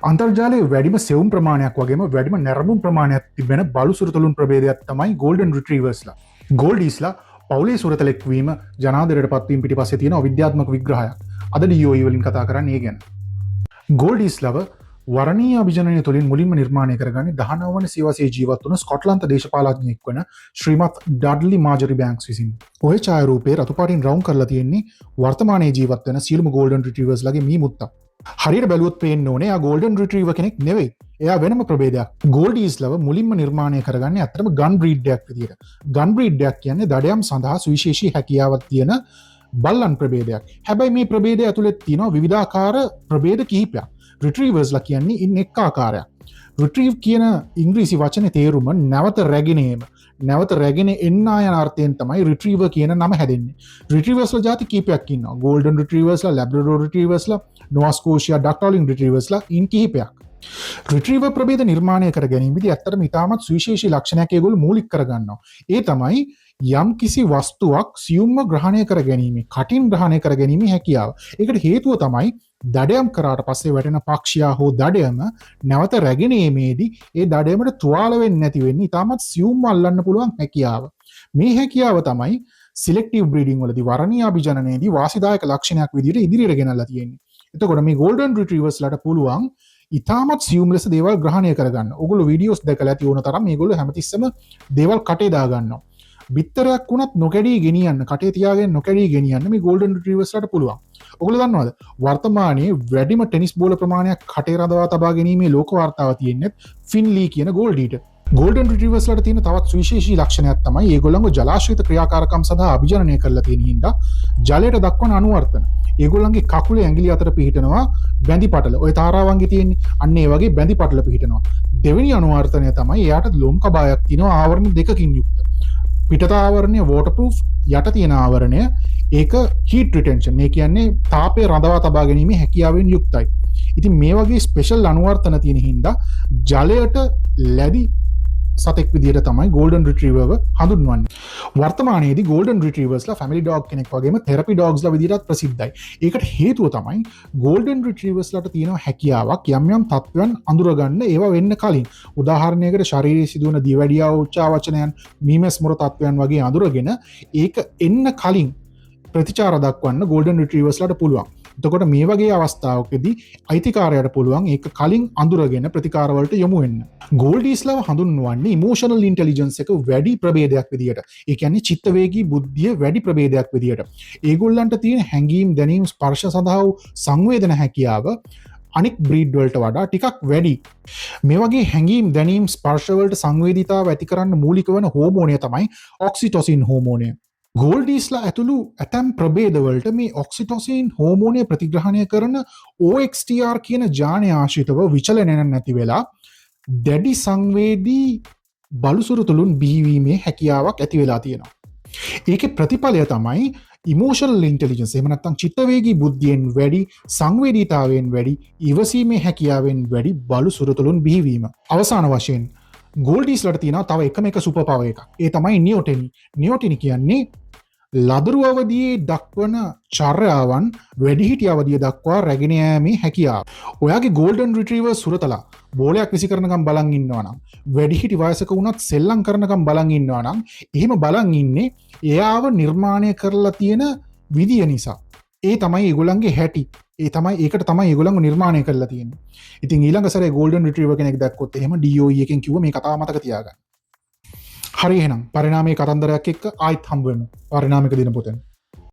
අන්තර්ජාලයේ වැඩිම සෙවුම් ප්‍රමාණයක් වගේම වැඩිම නැරඹුම් ප්‍රමාණයක් තිබෙන බලු සුරතලුන් ප්‍රභේදයක් තමයි ගෝල්ඩන් රිට්‍රීවර්ස්ලා. ගෝල්ඩීස්ලා පවුලේ සුරතලෙක් වීම ජනාදරයට පත්වීම පිටිපස්සේ තියෙන අවිද්‍යාත්මක විග්‍රහයක්. අද DOE වලින් කතා කරන්නේ ඒ ගැන. ගෝල්ඩීස්ලව වරණීය අභිජනනය තුළින් මුලින්ම නිර්මාණය කරගන්නේ 19 වන සියවසේ ජීවත් වුණ ස්කොට්ලන්ත දේශපාලඥයෙක් වන ශ්‍රීමත් ඩඩ්ලි මාජරි බැංක්ස් විසින්. ඔය ඡායාරූපේ රතු පාටින් රවුම් කරලා තියෙන්නේ වර්තමානයේ ජීවත් වෙන සියලුම ගෝල්ඩන් රිට්‍රීවර්ස්ලාගේ මේ මුත්තා. හරියට බැලුවොත් පේන්න ඕනේ එයා ගෝල්ඩන් රිට්‍රීවර් කෙනෙක් නෙවෙයි. එයා වෙනම ප්‍රභේදයක්. ගෝල්ඩීස්ලව මුලින්ම නිර්මාණය කරගන්නේ අත්‍තරම ගන් බ්‍රීඩ් එකක් විදියට. ගන් බ්‍රීඩ් එකක් කියන්නේ දඩයම් සඳහා සුවිශේෂී හැකියාවක් තියෙන බල්ලන් ප්‍රභේදයක්. හැබැයි මේ ප්‍රභේදය ඇතුළේ තියෙනවා විවිධාකාර ප්‍රභේද කිහිපයක්. රිට්‍රීවර්ස්ලා කියන්නේ ඉන් එක් ආකාරයක්. රිට්‍රීව් කියන ඉංග්‍රීසි වචනේ තේරුම නැවත රැගෙන ඒම. නැවත රැගෙන එන්න යන අර්ථයෙන් තමයි රිට්‍රීවර් කියන නම හැදෙන්නේ. රිට්‍රීවර්ස්ලා ಜಾති කීපයක් ඉන්නවා. ගෝල්ඩන් රිට්‍රීවර්ස්ලා, ලැබ්‍රඩෝර් රිට්‍රීවර්ස්ලා, නොවා ස්කෝෂියා ඩක්ටාලින් රිට්‍රීවර්ස්ලා ඉන් කිහිපයක්. රිට්‍රීවර් ප්‍රභේද නිර්මාණය කර ගැනීමේදී ඇත්තටම ඉතාමත් සුවිශේෂී ලක්ෂණයක් ඒගොල්ලෝ මූලික කරගන්නවා. ඒ තමයි යම් කිසි වස්තුවක් සියුම්ව ග්‍රහණය කර ගැනීම, කටින් ග්‍රහණය කර ගැනීම හැකියාව. ඒකට හේතුව තමයි දඩයම් කරාට පස්සේ වැටෙන පක්ෂියා හෝ දඩයම නැවත රැගෙනීමේදී ඒ දඩයමට තුවාල වෙන්නේ නැති වෙන්නේ ඉතාමත් සියුම්ව අල්ලන්න පුළුවන් හැකියාව. මේ හැකියාව තමයි සිලෙක්ටිව් බ්‍රීඩින් වලදී වරණීය අභිජනනයේදී වාසිදායක ලක්ෂණයක් විදිහට ඉදිරියට ගෙනල්ලා තියෙන්නේ. එතකොට මේ ගෝල්ඩන් රිට්‍රීවර්ස්ලාට පුළුවන් ඉතාමත් සියුම් ලෙස දේවල් ග්‍රහණය කරගන්න. ඔයගොල්ලෝ වීඩියෝස් දැකලා ඇති ඕන තරම් මේගොල්ලෝ හැමතිස්සෙම දේවල් කටේ දාගන්නවා. බිත්තරයක් වුණත් නොකැඩී ගෙනියන්න, කටේ තියාගෙන නොකැඩී ගෙනියන්න මේ ගෝල්ඩන් රිට්‍රීවර්ස්ලාට පුළුවන්. ඔයගොල්ලෝ දන්නවද? වර්තමානයේ වැඩිම ටෙනිස් බෝල ප්‍රමාණයක් කටේ රඳවා තබා ගැනීමේ ලෝක වාර්තාව තියෙන්නේ ෆින්ලී කියන ගෝල්ඩීට. ගෝල්ඩන් රිට්‍රීවර්ස්ලාට තියෙන තවත් සුවිශේෂී ලක්ෂණයක් තමයි ඒගොල්ලන්ගේ ජලාශීත ක්‍රියාකාරකම් සඳහා අභිජනනය කරලා තියෙන හින්දා ජලයට දක්වන අනුවර්තන. ඒගොල්ලන්ගේ කකුලේ ඇඟිලි අතර පිහිටනවා බැඳි පටල. ඔය තාරාවන්ගේ තියෙන්නේ අන්න ඒ වගේ බැඳි පටල පිහිටනවා. දෙවෙනි අනුවර්තනය තමයි එයාට ලොම් කබායක් තියෙනවා ආවරණ දෙකකින් යුක්ත. පිටත ආවරණය waterproof, යට තියෙන ආවරණය ඒක heat retention. ඒ කියන්නේ තාපය රඳවා තබා ගැනීමේ හැකියාවෙන් යුක්තයි. ඉතින් මේ වගේ ස්පෙෂල් අනුවර්තන තියෙන හින්දා ජලයට ලැබි සතෙක් විදිහට තමයි ගෝල්ඩන් රිට්‍රීවර්ව හඳුන්වන්නේ. වර්තමානයේදී ගෝල්ඩන් රිට්‍රීවර්ස්ලා ෆැමිලි ඩොග් කෙනෙක් වගේම තෙරපි ඩොග්ස්ලා විදිහටත් ප්‍රසිද්ධයි. ඒකට හේතුව තමයි ගෝල්ඩන් රිට්‍රීවර්ස්ලාට තියෙන හැකියාවක් යම් යම් තත්ත්වයන් අඳුරගන්න ඒවා වෙන්න කලින්. උදාහරණයකට ශරීරයේ සිදුවන දියවැඩියා උච්චාවචනයන්, මීමැස් මොර තත්ත්වයන් වගේ අඳුරගෙන ඒක එන්න කලින් ප්‍රතිචාර දක්වන්න ගෝල්ඩන් රිට්‍රීවර්ස්ලාට පුළුවන්. එතකොට මේ වගේ අවස්ථාවකදී අයිතිකාරයට පුළුවන් ඒක කලින් අඳුරගෙන ප්‍රතිකාරවලට යොමු වෙන්න. ගෝල්ඩීස්ලාව හඳුන්වන්නේ ඉමෝෂනල් ඉන්ටෙලිජන්ස් එක වැඩි ප්‍රභේදයක් විදියට. ඒ කියන්නේ චිත්තවේගී බුද්ධිය වැඩි ප්‍රභේදයක් විදියට. ඒගොල්ලන්ට තියෙන හැඟීම්, දැනීම්, ස්පර්ශ සඳහා සංවේදන හැකියාව අනික් බ්‍රීඩ් වලට වඩා ටිකක් වැඩි. මේ වගේ හැඟීම්, දැනීම්, ස්පර්ශ වලට සංවේදීතාව ඇති කරන්න මූලික වන හෝමෝනය තමයි ඔක්සිටොසින් හෝමෝනය. ගෝල්ඩීස්ලා ඇතුළු ඇතැම් ප්‍රභේදවලට මේ ඔක්සිටොසින් හෝමෝනය ප්‍රතිග්‍රහණය කරන OXTR කියන ජානය ආශ්‍රිතව විචලනය නැති වෙලා දැඩි සංවේදී බලුසුරුතුළුන් බිහිවීමේ හැකියාවක් ඇති වෙලා තියෙනවා. ඒකේ ප්‍රතිඵලය තමයි ඉමෝෂනල් ඉන්ටෙලිජන්ස්. එහෙම නැත්නම් චිත්තවේගී බුද්ධියෙන් වැඩි, සංවේදීතාවයෙන් වැඩි, ඉවසීමේ හැකියාවෙන් වැඩි බලුසුරුතුළුන් බිහිවීම. අවසාන වශයෙන් ගෝල්ඩීස්ලාට තියෙනවා තව එක සුපර් පවර් එකක්. ඒ තමයි නියෝටෙනි. නියෝටෙනි කියන්නේ ලදරු අවදියේ දක්වන චර්යාවන් වැඩිහිටි අවදිය දක්වා රැගෙන යාමේ හැකියාව. ඔයාගේ ගෝල්ඩන් රිට්‍රීවර් සුරතලා බෝලයක් විසි කරනකම් බලන් ඉන්නවා නම්, වැඩිහිටි වයසක වුණත් සෙල්ලම් කරනකම් බලන් ඉන්නවා නම්, එහෙම බලන් ඉන්නේ එයාව නිර්මාණය කරලා තියෙන විදිය නිසා. ඒ තමයි ඒගොල්ලන්ගේ හැටි. ඒකට තමයි ඒගොල්ලන්ව නිර්මාණය කරලා තියෙන්නේ. ඉතින් ඊළඟ සැරේ ගෝල්ඩන් රිට්‍රීවර් කෙනෙක් දැක්කොත් එහෙම DOE එකෙන් කිව්ව මේ කතාව මතක තියාගන්න. හරි එහෙනම් පරිණාමයේ කතන්දරයක් එක්ක ආයිත් හම්බ වෙමු. පරිණාමික දිනපොතෙන්.